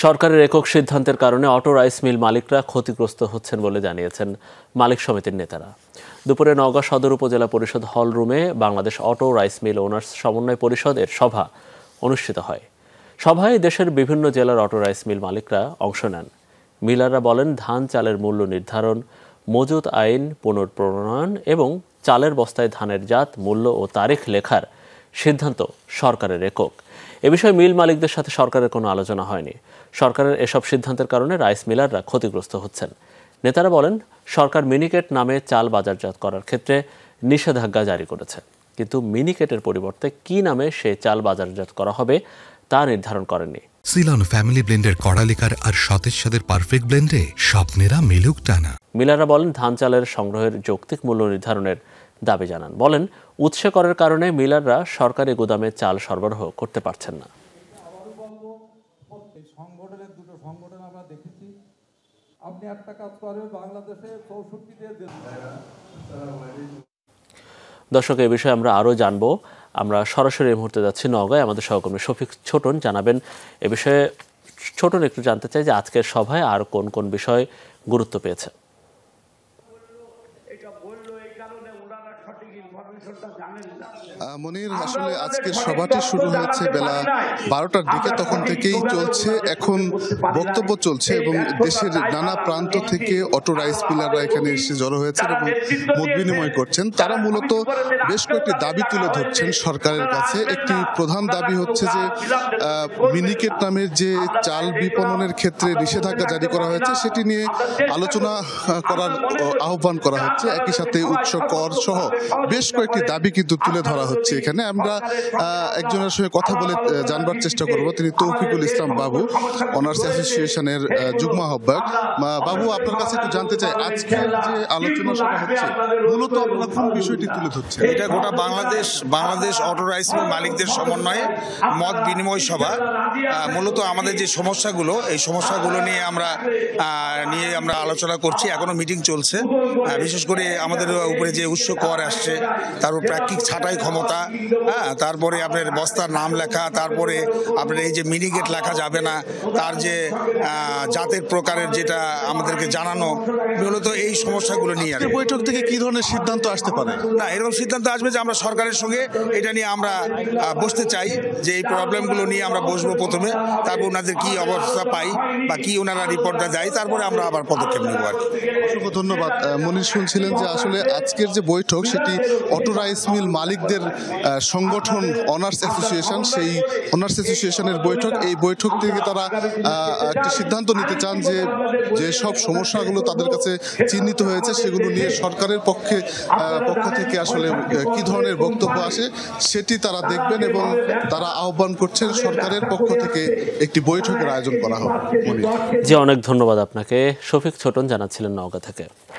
সরকারের একক সিদ্ধান্তের কারণে অটো রাইস মিল মালিকরা ক্ষতিগ্রস্ত হচ্ছেন বলে জানিয়েছেন মালিক সমিতির নেতারা। দুপুরে নওগাঁ সদর উপজেলা পরিষদ হল রুমে Bangladesh auto rice mill owners সমন্বয় পরিষদের সভা অনুষ্ঠিত হয়। সভায় দেশের বিভিন্ন জেলার অটো রাইস মিল মালিকরা অংশ নেন। মিলাররা বলেন, ধান চালের মূল্য নির্ধারণ, মজুত আইন পুনঃপ্রণয়ন এবং চালের বস্তায় ধানের জাত, মূল্য ও তারিখ লেখার সিদ্ধান্ত সরকারের একক। এ বিষয়ে মিল মালিকদের সাথে সরকারের কোনো আলোচনা হয়নি। সরকারের এসব সিদ্ধান্তের কারণে রাইস মিলাররা ক্ষতিগ্রস্ত হচ্ছেন। নেতারা বলেন, সরকার মিনিকেট নামে চাল বাজারজাত করার ক্ষেত্রে নিষেধাজ্ঞা জারি করেছে, কিন্তু মিনিকেটের পরিবর্তে কী নামে সেই চাল বাজারজাত করা হবে তা নির্ধারণ করেনি। সিলন ফ্যামিলি ব্লেন্ডের কড়ালিকার আর সতেজ স্বাদের পারফেক্ট ব্লেন্ডে স্বপ্নেরা মিলুক টানা। মিলাররা বলেন, ধান চালের সংগ্রহের যৌক্তিক মূল্য নির্ধারণের দাবি জানান। বলেন, উৎসে করের কারণে মিলাররা সরকারি গুদামে চাল সরবরাহ করতে পারছেন না। দর্শক, এই বিষয়ে আমরা আরও জানবো। আমরা সরাসরি এই মুহূর্তে যাচ্ছি নওগাঁয়। আমাদের সহকর্মী শফিক ছোটন জানাবেন এ বিষয়ে। ছোটন, একটু জানতে চাই যে আজকের সভায় আর কোন কোন বিষয় গুরুত্ব পেয়েছে? মনির, আসলে আজকের সভাটি শুরু হয়েছে বেলা 12টার দিকে, তখন থেকেই চলছে। এখন বক্তব্য চলছে এবং দেশের নানা প্রান্ত থেকে অটো রাইস মিলাররা এখানে এসে জড়ো হয়েছেন এবং মত বিনিময় করছেন। তারা মূলত বেশ কয়েকটি দাবি তুলে ধরছেন সরকারের কাছে। একটি প্রধান দাবি হচ্ছে যে মিনিকেট নামের যে চাল বিপণনের ক্ষেত্রে নিষেধাজ্ঞা জারি করা হয়েছে সেটি নিয়ে আলোচনা করার আহ্বান করা হচ্ছে। একই সাথে উৎস কর সহ বেশ কয়েকটি দাবি কিন্তু তুলে ধরা হচ্ছে এখানে। আমরা একজনের সঙ্গে কথা বলে জানবার চেষ্টা করব। তিনি তৌফিকুল ইসলাম বাবু, অনার্স অ্যাসোসিয়েশনের যুগ্ম আহ্বায়ক। বাবু, আপনার কাছে একটু জানতে চাই, আজকে যে আলোচনা সভা হচ্ছে মূলত আপনারা কোন বিষয়টি তুলে ধরছেন? এটা গোটা বাংলাদেশ অটো রাইস মিল মালিকদের সমন্বয়ে মত বিনিময় সভা। মূলত আমাদের যে সমস্যাগুলো, এই সমস্যাগুলো নিয়ে আমরা আলোচনা করছি। এখনো মিটিং চলছে। বিশেষ করে আমাদের উপরে যে উৎস কর আসছে, তারপর প্রাকৃতিক ছাঁটাই ক্ষমতা, তারপরে আপনার বস্তার নাম লেখা, তারপরে আপনার এই যে মিনিকেট লেখা যাবে না, তার যে জাতের প্রকারের যেটা আমাদেরকে জানানো, মূলত এই সমস্যাগুলো নিয়ে আর বৈঠক থেকে কি ধরনের সিদ্ধান্ত আসতে পারে? না, এরকম সিদ্ধান্ত আসবে যে আমরা সরকারের সঙ্গে এটা নিয়ে আমরা বসতে চাই, যে এই প্রবলেমগুলো নিয়ে আমরা বসবো প্রথমে, তারপর ওনাদের কি অবস্থা পাই বা কি ওনারা রিপোর্টটা দেয়, তারপরে আমরা আবার পদক্ষেপ নেব আর কি। অসংখ্য ধন্যবাদ। মনির, শুনছিলেন যে আসলে আজকের যে বৈঠক সেটি অটো রাইস মিল মালিকদের সংগঠন অনার্স অ্যাসোসিয়েশন, সেই অনার্স অ্যাসোসিয়েশনের বৈঠক। এই বৈঠক থেকে তারা একটি সিদ্ধান্ত নিতে চান যে সব সমস্যাগুলো তাদের কাছে চিহ্নিত হয়েছে সেগুলো নিয়ে সরকারের পক্ষ থেকে আসলে কি ধরনের বক্তব্য আসে সেটি তারা দেখবেন এবং তারা আহ্বান করছেন সরকারের পক্ষ থেকে একটি বৈঠকের আয়োজন করা হবে। জি, অনেক ধন্যবাদ আপনাকে। শফিক ছোটন জানাচ্ছিলেন নওগাঁ থেকে।